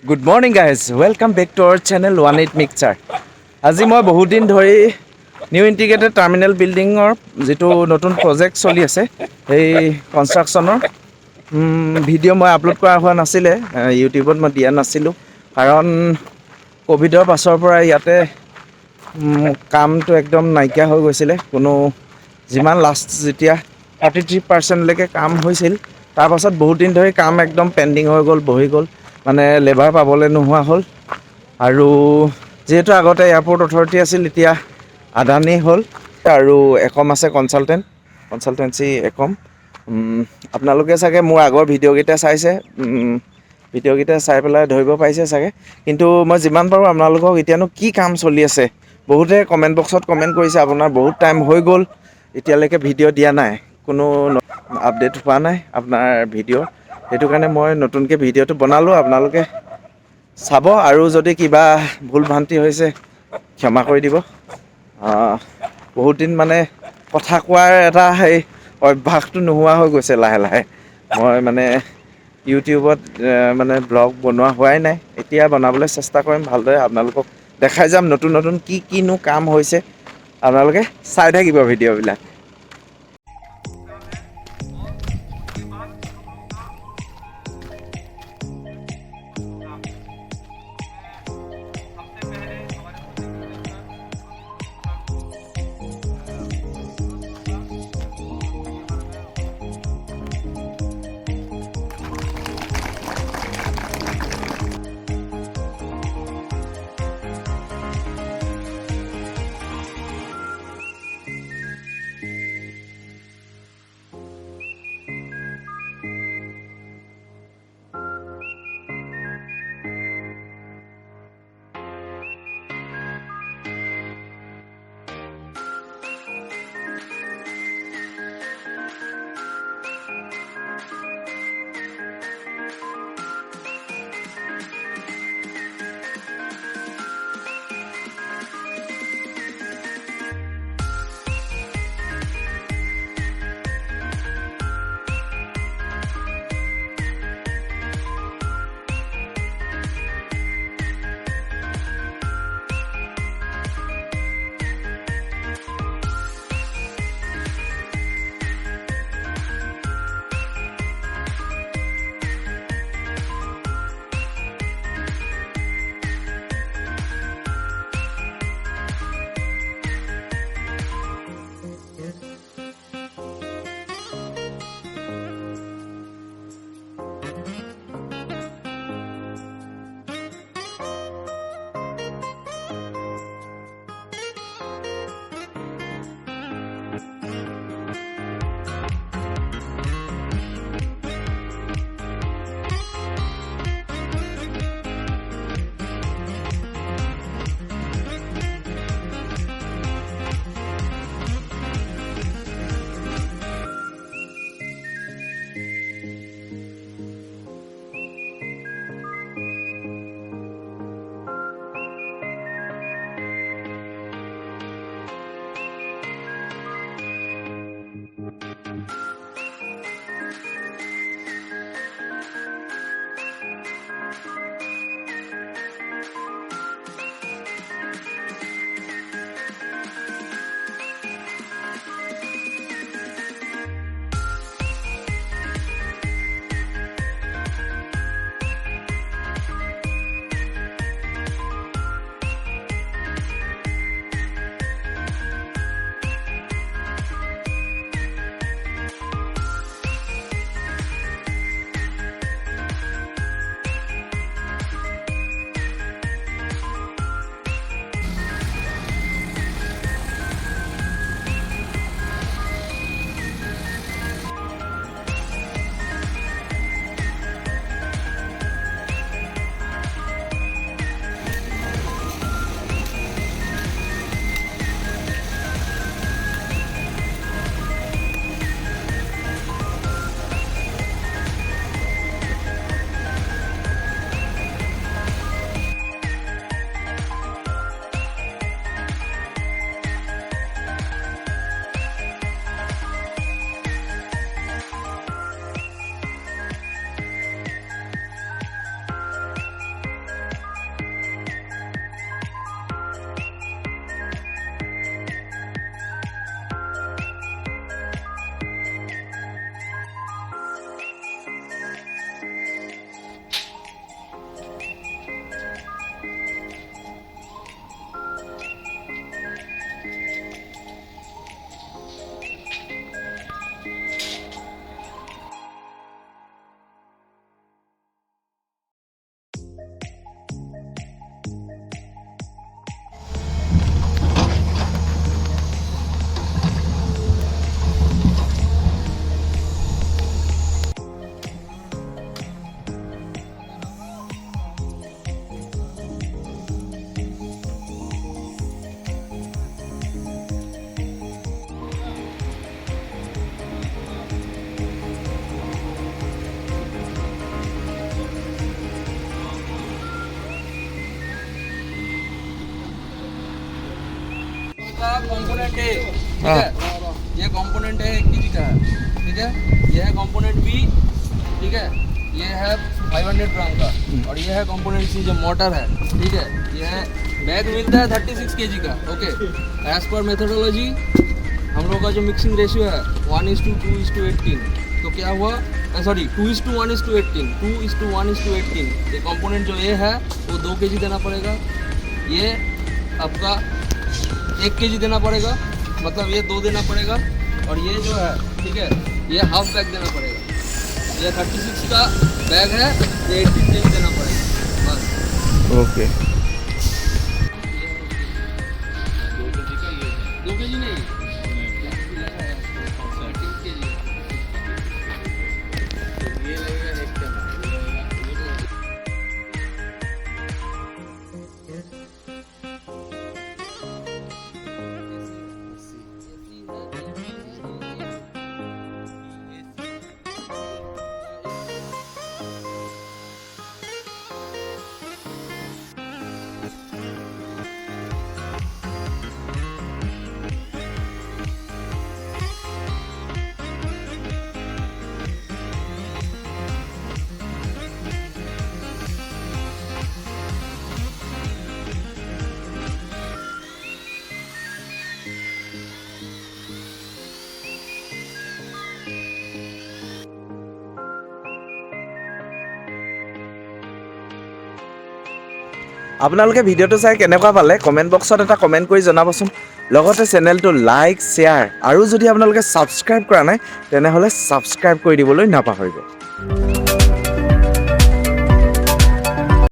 Good morning guys, welcome back to our channel 18 Mixer. আজি মই বহুত দিন ধৰি নিউ ইন্টিগ্ৰেটেড টাৰ্মিনেল বিল্ডিঙৰ যেটো নতুন প্ৰজেক্ট চলি আছে এই কনষ্ট্ৰাকচনৰ ভিডিঅ' মই আপলোড কৰা হোৱা নাছিলে ইউটিউবত মই দিয়া নাছিলোঁ কাৰণ কোভিডৰ পাছৰ পৰা ইয়াতে কামটো একদম নাইকিয়া হৈ গৈছিলে কোনো যিমান লাষ্ট যেতিয়া 33% লৈকে কাম হৈছিল তাৰ পাছত বহুত দিন ধৰি কাম একদম পেন্ডিং হৈ গ'ল বহি গ'ল মানে লেবাৰ পাবলৈ নোহোৱা হ'ল আৰু যেহেতু আগতে এয়াৰপোৰ্ট অথৰিটি আছিল এতিয়া আদানি হ'ল আৰু একম আছে কনচালটেন্সি একম আপোনালোকে চাগে মোৰ আগৰ ভিডিঅ'কেইটা চাইছে ভিডিঅ'কেইটা চাই পেলাই ধৰিব পাৰিছে চাগে কিন্তু মই যিমান পাৰোঁ আপোনালোকক এতিয়ানো কি কাম চলি আছে বহুতে কমেণ্ট বক্সত কমেণ্ট কৰিছে আপোনাৰ বহুত টাইম হৈ গ'ল এতিয়ালৈকে ভিডিঅ' দিয়া নাই কোনো আপডেট হোৱা নাই আপোনাৰ ভিডিঅ' সেইটো কাৰণে মই নতুনকৈ ভিডিঅ'টো বনালোঁ আপোনালোকে চাব আৰু যদি কিবা ভুল ভ্ৰান্তি হৈছে ক্ষমা কৰি দিব বহুত দিন মানে কথা কোৱাৰ এটা সেই অভ্যাসটো নোহোৱা হৈ গৈছে লাহে লাহে মই মানে ইউটিউবত মানে ব্লগ বনোৱা হোৱাই নাই এতিয়া বনাবলৈ চেষ্টা কৰিম ভালদৰে আপোনালোকক দেখাই যাম নতুন নতুন কিনো কাম হৈছে আপোনালোকে চাই থাকিব ভিডিঅ'বিলাক आपका कंपोनेंट ए, ठीक है, ये कंपोनेंट है 1 kg का है, ठीक है, ये है कंपोनेंट बी, ठीक है, ये है 500 ग्राम का, और ये है कंपोनेंट सी जो मोटर है, ठीक है, ये है बैग मिलता है 36 kg का। ओके, एज पर मेथोडोलॉजी हम लोग का जो मिक्सिंग रेशियो है 1:2:18, तो क्या हुआ, सॉरी 2:1:18, 2:1:18। ये कंपोनेंट जो ये है वो 2 kg देना पड़ेगा, ये आपका 1 kg देना पड़ेगा, मतलब ये 2 देना पड़ेगा, और ये जो है, ठीक है, ये हाफ बैग देना पड़ेगा। ये 36 का बैग है, ये 18 kg देना पड़ेगा बस। ओके, 2 kg नहीं, আপোনালোকে ভিডিঅ'টো চাই কেনেকুৱা পালে কমেণ্ট বক্সত এটা কমেণ্ট কৰি জনাবচোন। লগতে চেনেলটো লাইক শ্বেয়াৰ আৰু যদি আপোনালোকে ছাবস্ক্ৰাইব কৰা নাই তেনেহ'লে ছাবস্ক্ৰাইব কৰি দিবলৈ নাপাহৰিব।